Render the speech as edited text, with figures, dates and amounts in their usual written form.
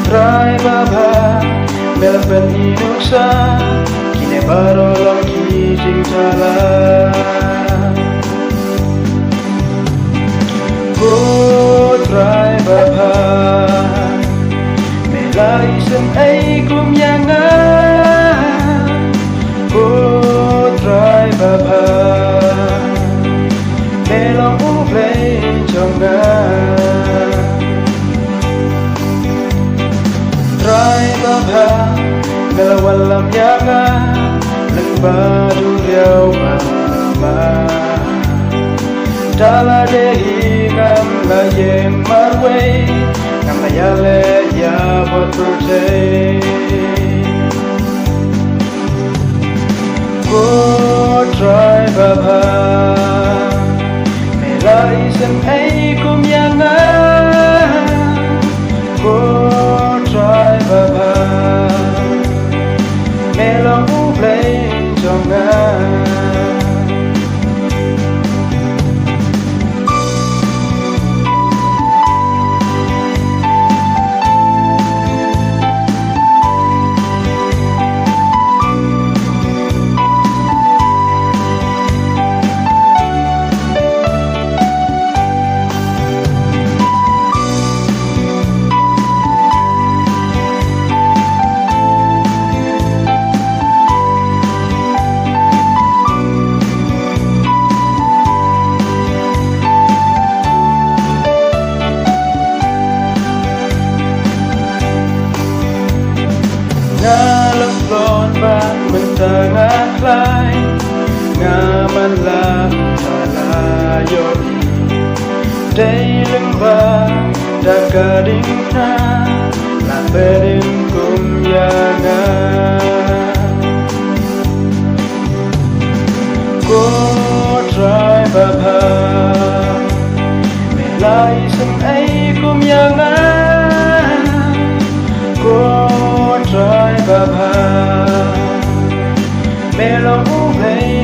Try baba melban inuksa kine barolong kijing jala go try baba melai sem ai kum yanga go try baba melong play jonga Melawalam yanga Lembadu riau mama Dala dehi ngam la yen marwe Ngam la yale ya botrute Go try baba Mela isem ay kum yanga Go try baba Melong play jonga Ngalon ba mentengah klay ngaman lang malayon day lembah dagaring na laperin kumyanga go try baba melai sem ay kumyanga go try baba Melong play